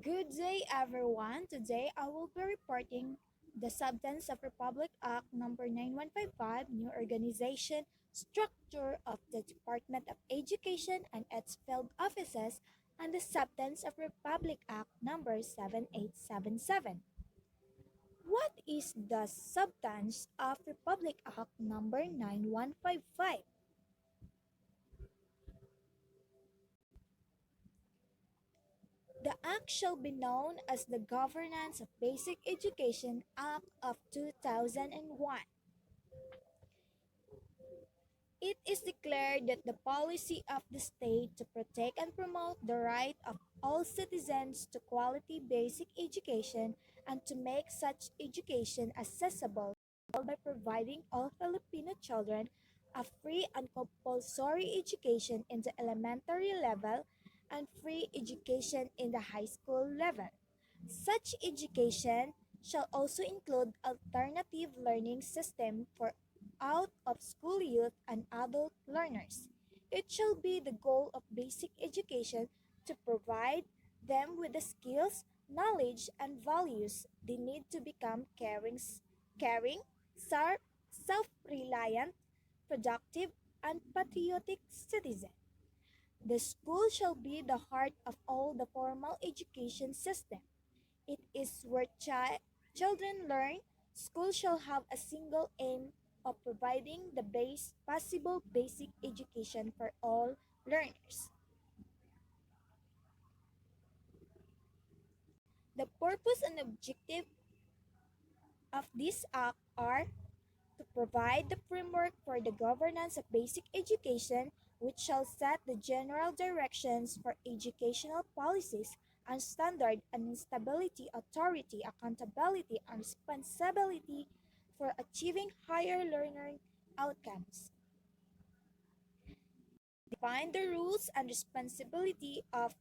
Good day, everyone. Today I will be reporting the substance of Republic Act number 9155, new organization, structure of the Department of Education and its field offices, and the substance of Republic Act number 7877. What is the substance of Republic Act number 9155? The act shall be known as the Governance of Basic Education Act of 2001. It is declared that the policy of the state to protect and promote the right of all citizens to quality basic education and to make such education accessible by providing all Filipino children a free and compulsory education in the elementary level and free education in the high school level. Such education shall also include alternative learning system for out-of-school youth and adult learners. It shall be the goal of basic education to provide them with the skills, knowledge, and values they need to become caring, self-reliant, productive, and patriotic citizens. The school shall be the heart of all the formal education system. It is where children learn. School shall have a single aim of providing the best possible basic education for all learners. The purpose and objective of this act are to provide the framework for the governance of basic education, which shall set the general directions for educational policies and standard and stability, authority, accountability, and responsibility for achieving higher learning outcomes. Define the rules and responsibility of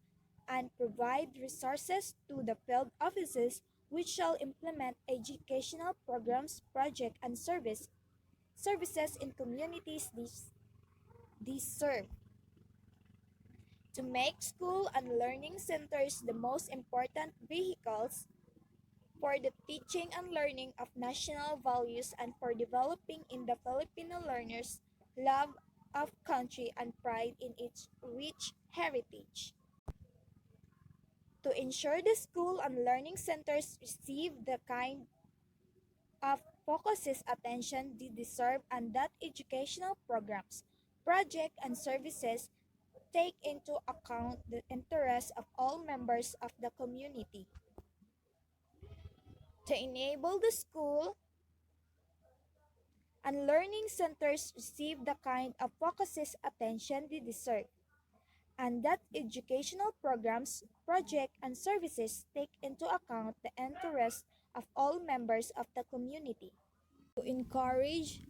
and provide resources to the field offices which shall implement educational programs, projects, and services in communities these serve. To make school and learning centers the most important vehicles for the teaching and learning of national values and for developing in the Filipino learners love of country and pride in its rich heritage. To ensure the school and learning centers receive the kind of focuses attention they deserve and that educational programs, projects, and services take into account the interests of all members of the community. To enable the school and learning centers receive the kind of focuses attention they deserve, and that educational programs, projects, and services take into account the interests of all members of the community. To encourage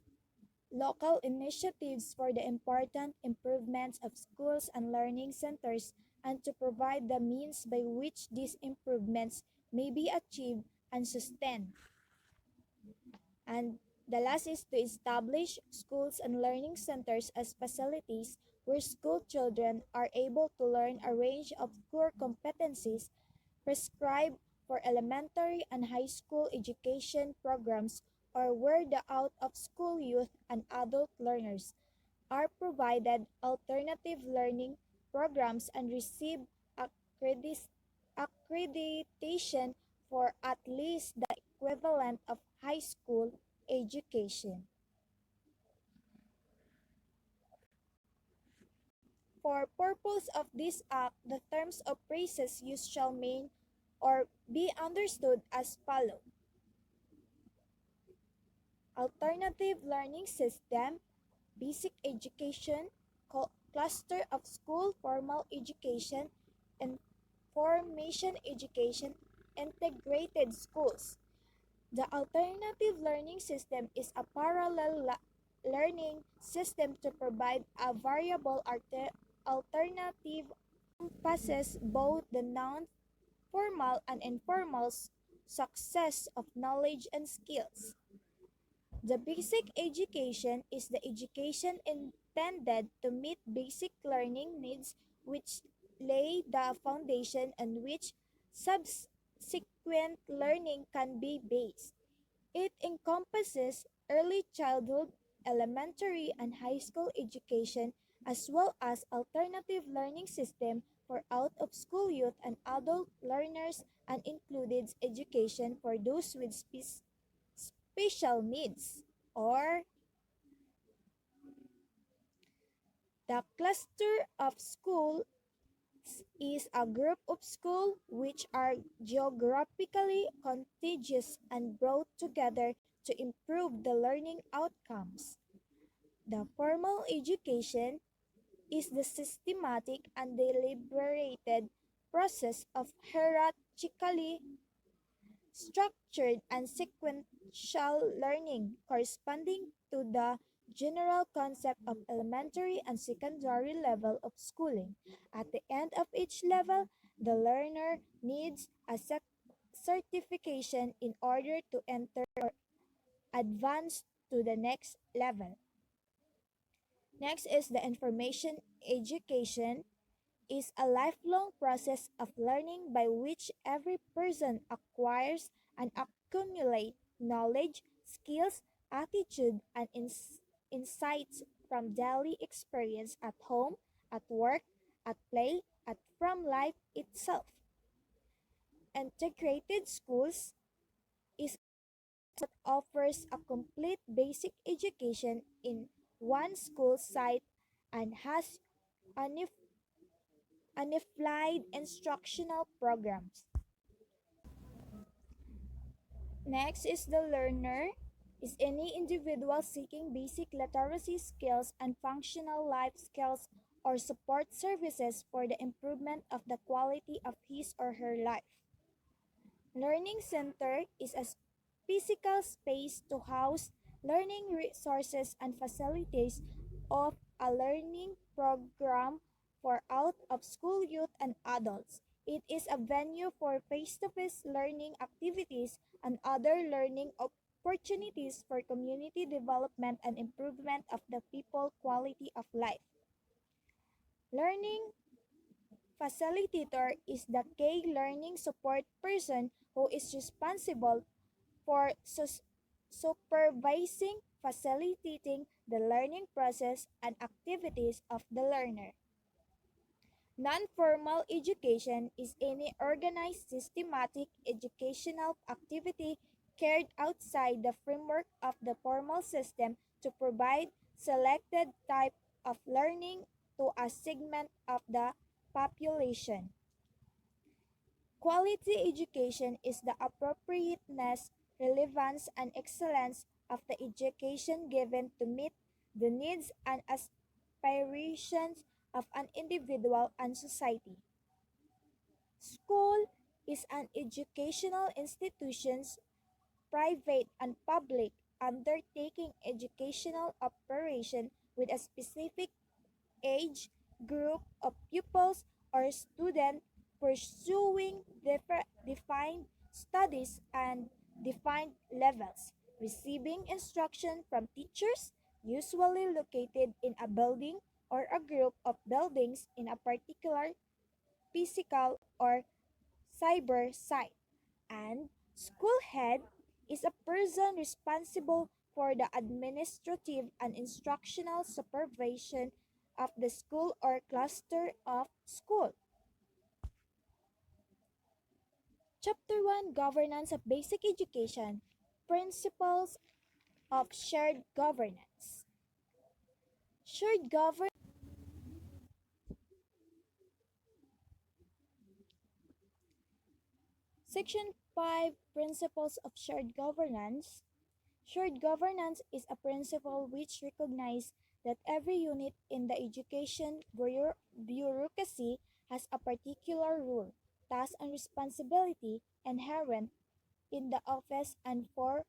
local initiatives for the important improvements of schools and learning centers and to provide the means by which these improvements may be achieved and sustained. And the last is to establish schools and learning centers as facilities where school children are able to learn a range of core competencies prescribed for elementary and high school education programs or where the out-of-school youth and adult learners are provided alternative learning programs and receive accreditation for at least the equivalent of high school education. For purpose of this act, the terms of phrases used shall mean or be understood as follow. Alternative learning system, basic education, cluster of school, formal education, information education, integrated schools. The alternative learning system is a parallel learning system to provide a variable alternative passes both the non-formal and informal success of knowledge and skills. The basic education is the education intended to meet basic learning needs which lay the foundation on which subsequent learning can be based. It encompasses early childhood, elementary and high school education, as well as alternative learning system for out-of-school youth and adult learners, and includes education for those with special needs, or the cluster of schools is a group of schools which are geographically contiguous and brought together to improve the learning outcomes. The formal education is the systematic and deliberated process of hierarchically structured and sequential learning corresponding to the general concept of elementary and secondary level of schooling. At the end of each level, the learner needs a certification in order to enter or advance to the next level. Next is the information education is a lifelong process of learning by which every person acquires and accumulates knowledge, skills, attitude, and insights from daily experience at home, at work, at play, and from life itself. Integrated schools is that offers a complete basic education in one school site and has unified instructional programs. Next is the learner is any individual seeking basic literacy skills and functional life skills or support services for the improvement of the quality of his or her life. Learning center is a physical space to house learning resources and facilities of a learning program for out-of-school youth and adults. It is a venue for face-to-face learning activities and other learning opportunities for community development and improvement of the people quality of life. Learning facilitator is the key learning support person who is responsible for supervising, facilitating the learning process and activities of the learner. Non-formal education is any organized systematic educational activity carried outside the framework of the formal system to provide selected type of learning to a segment of the population. Quality education is the appropriateness, relevance, and excellence of the education given to meet the needs and aspirations of an individual and society. School is an educational institution, private and public, undertaking educational operation with a specific age, group of pupils, or students pursuing defined studies and defined levels, receiving instruction from teachers, usually located in a building or a group of buildings in a particular physical or cyber site. And school head is a person responsible for the administrative and instructional supervision of the school or cluster of school. Chapter 1, Governance of Basic Education, Principles of Shared Governance. Shared governance. Section 5, Principles of Shared Governance. Shared governance is a principle which recognizes that every unit in the education bureaucracy has a particular role, task, and responsibility inherent in the office and for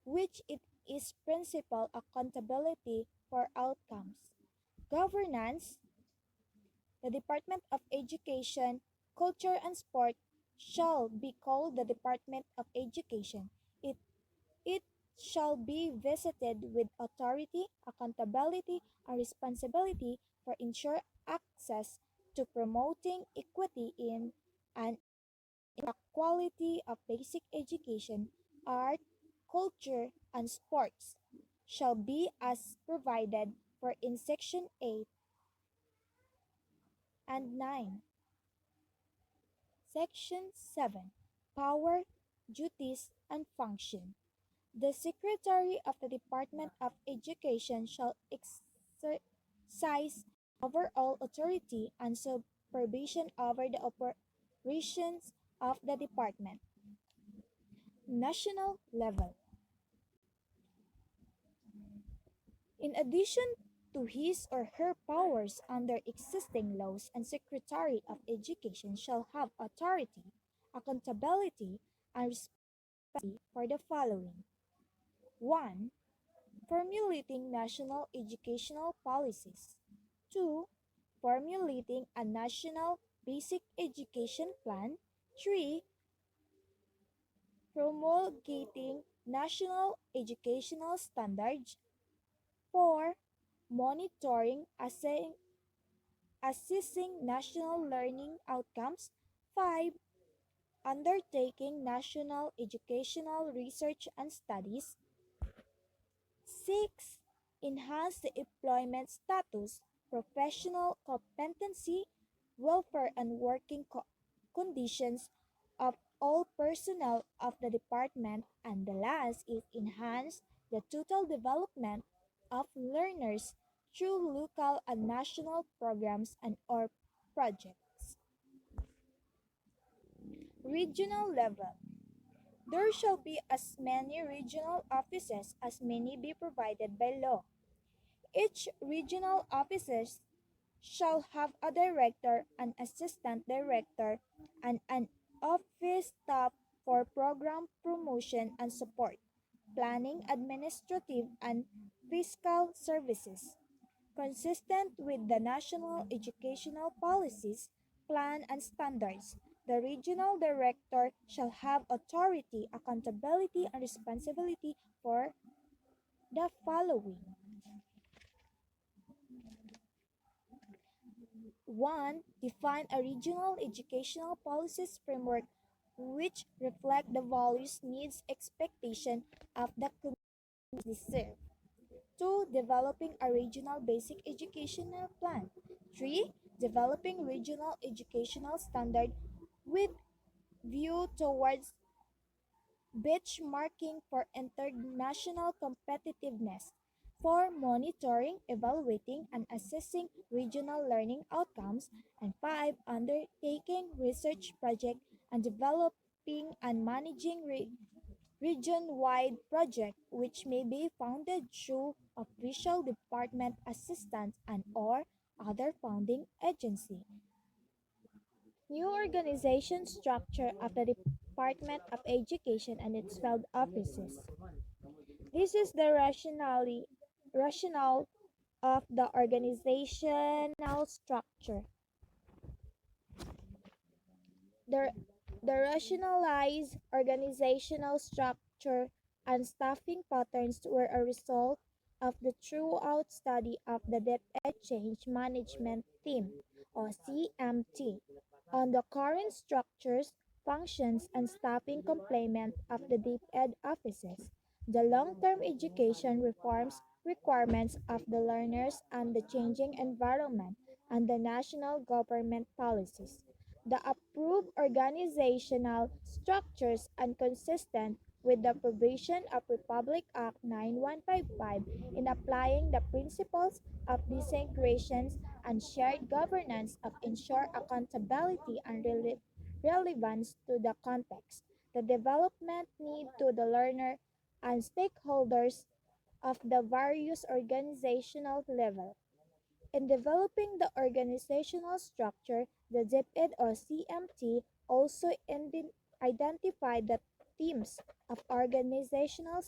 which it is principal accountability for outcomes. Governance, the Department of Education, Culture, and Sport shall be called the Department of Education. It shall be visited with authority, accountability, and responsibility for ensure access to promoting equity in and in the quality of basic education, art, culture, and sports shall be as provided for in Section 8 and 9. Section 7. Power, duties, and function. The Secretary of the Department of Education shall exercise overall authority and supervision over the operations of the department. National level. In addition to his or her powers under existing laws, and Secretary of Education shall have authority, accountability, and responsibility for the following. 1. Formulating national educational policies. 2. Formulating a national basic education plan. 3. Promulgating national educational standards. 4. Monitoring, assessing national learning outcomes. 5. Undertaking national educational research and studies. 6. Enhance the employment status, professional competency, welfare, and working conditions of all personnel of the department. And the last is enhance the total development of learners through local and national programs and or projects. Regional level. There shall be as many regional offices as may be provided by law. Each regional office shall have a director, an assistant director, and an office staff for program promotion and support, planning, administrative, and fiscal services. Consistent with the national educational policies, plan, and standards, the regional director shall have authority, accountability, and responsibility for the following. 1. Define a regional educational policies framework which reflect the values, needs, expectation of the community served. 2. Developing a regional basic educational plan. 3. Developing regional educational standard with view towards benchmarking for international competitiveness. 4. Monitoring, evaluating, and assessing regional learning outcomes. And 5. Undertaking research projects and developing and managing region-wide projects which may be funded through official department assistance and or other funding agency. New organization structure of the Department of Education and its field offices. This is the rationale of the organizational structure. The, the rationalized organizational structure and staffing patterns were a result of the throughout study of the DepEd Change Management Team, or CMT, on the current structures, functions, and staffing complement of the DepEd offices, the long-term education reforms requirements of the learners and the changing environment, and the national government policies. The approved organizational structures are consistent with the provision of Republic Act 9155 in applying the principles of disintegration and shared governance of ensure accountability and relevance to the context, the development need to the learner and stakeholders of the various organizational levels. In developing the organizational structure, the DepEd or CMT also identified the themes of organizational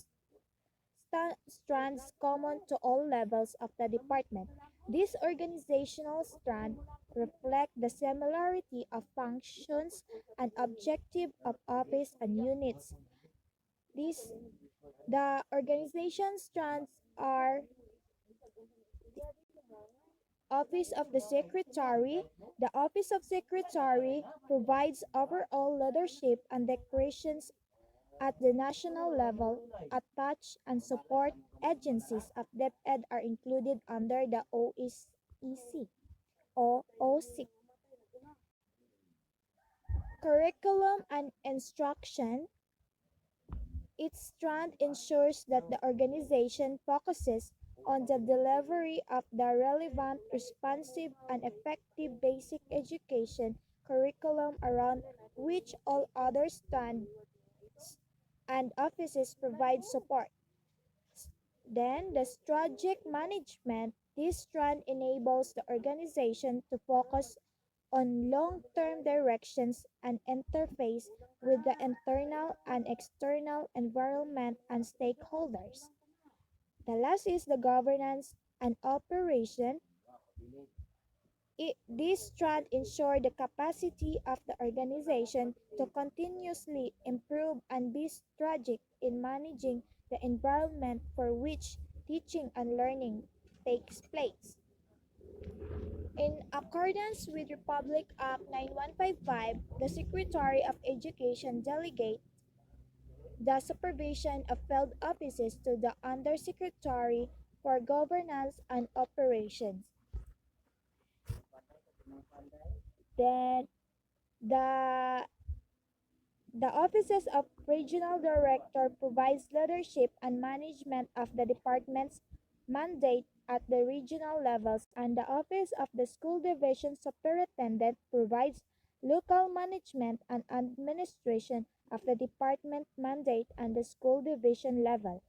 strands common to all levels of the department. These organizational strands reflect the similarity of functions and objective of office and units. The organization strands are Office of the Secretary. The Office of Secretary provides overall leadership and declarations at the national level. Attached and support agencies of DepEd are included under the OEC or OSIC. Curriculum and instruction. Its strand ensures that the organization focuses on the delivery of the relevant, responsive, and effective basic education curriculum around which all other strands and offices provide support. Then, the strategic management. This strand enables the organization to focus on long-term directions and interface with the internal and external environment and stakeholders. The last is the governance and operation. This strand ensures the capacity of the organization to continuously improve and be strategic in managing the environment for which teaching and learning takes place. In accordance with Republic Act 9155, the Secretary of Education delegates the supervision of field offices to the Undersecretary for Governance and Operations. Then the The offices of regional director provides leadership and management of the department's mandate at the regional levels, and the office of the school division superintendent provides local management and administration of the department mandate at the school division level.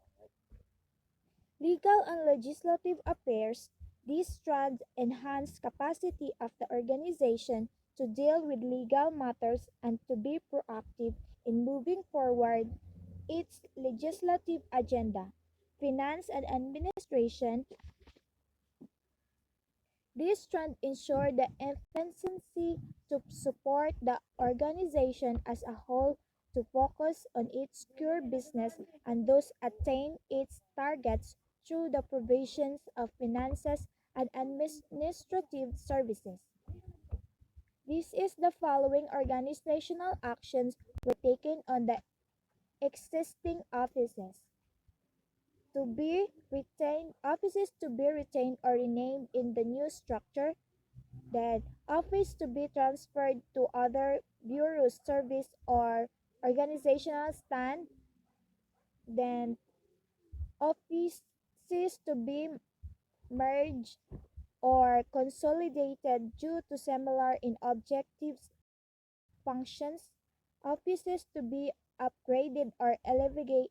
Legal and legislative affairs. These strands enhance capacity of the organization to deal with legal matters and to be proactive in moving forward its legislative agenda. Finance and administration. These strands ensure the efficiency to support the organization as a whole to focus on its core business and thus attain its targets through the provisions of finances and administrative services. This is the following organizational actions were taken on the existing offices. To be retained, offices to be retained or renamed in the new structure. Then, office to be transferred to other bureaus, service, or organizational stand. Then, offices to be merged or consolidated due to similar in objectives, functions. Offices to be upgraded or elevated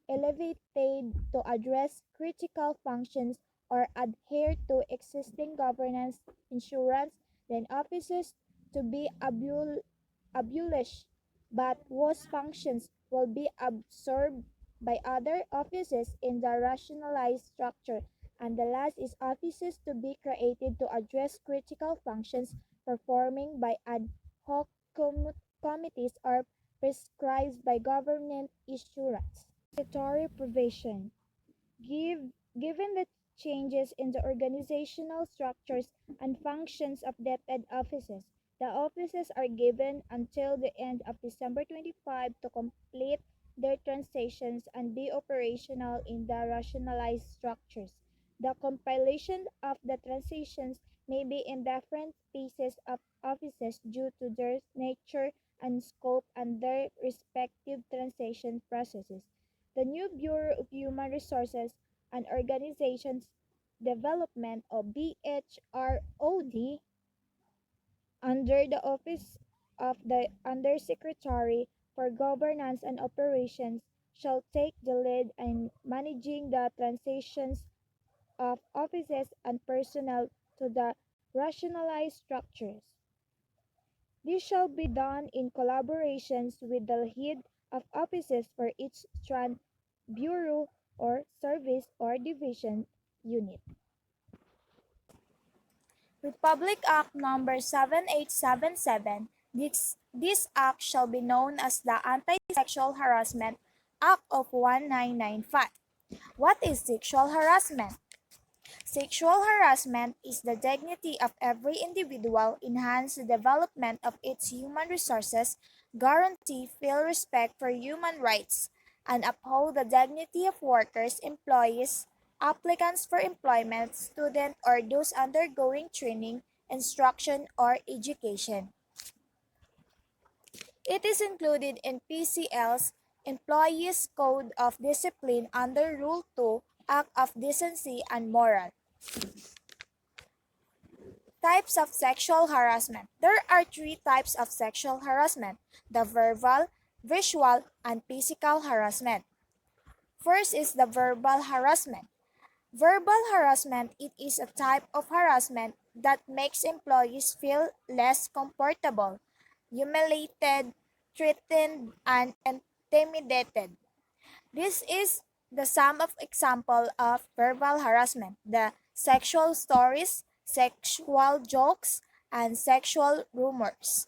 to address critical functions or adhere to existing governance insurance, then offices to be abolished, but whose functions will be absorbed by other offices in the rationalized structure. And the last is offices to be created to address critical functions performing by ad hoc committees or prescribed by government insurance. Statutory provision. Given the changes in the organizational structures and functions of DepEd offices, the offices are given until the end of December 25 to complete their transitions and be operational in the rationalized structures. The compilation of the transitions may be in different phases of offices due to their nature and scope and their respective transition processes. The new Bureau of Human Resources and Organizations Development or BHROD under the Office of the Undersecretary for Governance and Operations shall take the lead in managing the transitions of offices and personnel to the rationalized structures. This shall be done in collaborations with the head of offices for each strand, bureau, or service or division unit. Republic Act Number 7877. This act shall be known as the Anti-Sexual Harassment Act of 1995. What is sexual harassment? Sexual harassment is the dignity of every individual, enhance the development of its human resources, guarantee full respect for human rights, and uphold the dignity of workers, employees, applicants for employment, students, or those undergoing training, instruction, or education. It is included in PCL's Employees Code of Discipline under Rule 2, Act of Decency and Moral. Types of sexual harassment. There are three types of sexual harassment: the verbal, visual, and physical harassment. First is the verbal harassment. Verbal harassment, it is a type of harassment that makes employees feel less comfortable, humiliated, threatened, and intimidated. This is the sum of example of verbal harassment: the sexual stories, sexual jokes, and sexual rumors.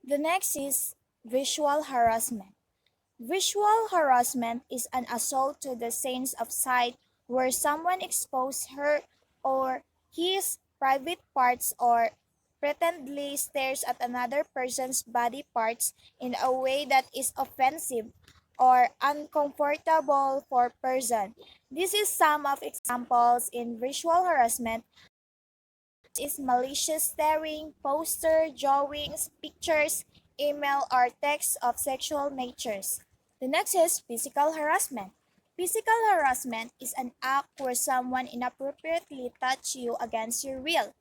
The next is visual harassment. Visual harassment is an assault to the sense of sight where someone exposes her or his private parts or pretendly stares at another person's body parts in a way that is offensive or uncomfortable for person. This is some of examples in visual harassment is malicious staring, poster, drawings, pictures, email, or text of sexual natures. The next is physical harassment. Physical harassment is an act where someone inappropriately touch you against your will.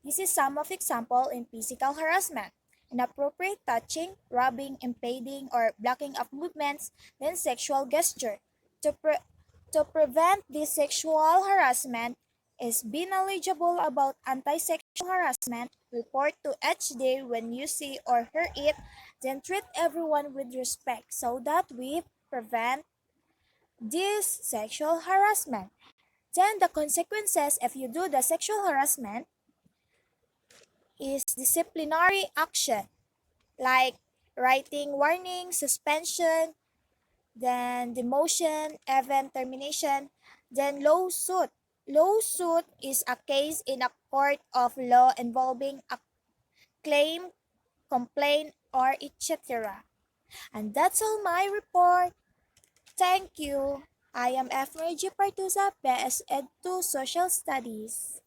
This is some of example in physical harassment: inappropriate touching, rubbing, impeding, or blocking of movements, then sexual gesture. To, pre- to prevent this sexual harassment is be knowledgeable about anti-sexual harassment, report to HD when you see or hear it, then treat everyone with respect so that we prevent this sexual harassment. Then the consequences if you do the sexual harassment is disciplinary action like writing warning, suspension, then demotion, event termination, then lawsuit. Lawsuit is a case in a court of law involving a claim, complaint, or etc. And that's all my report. Thank you. I am F. Partusa, BS Ed2 Social Studies.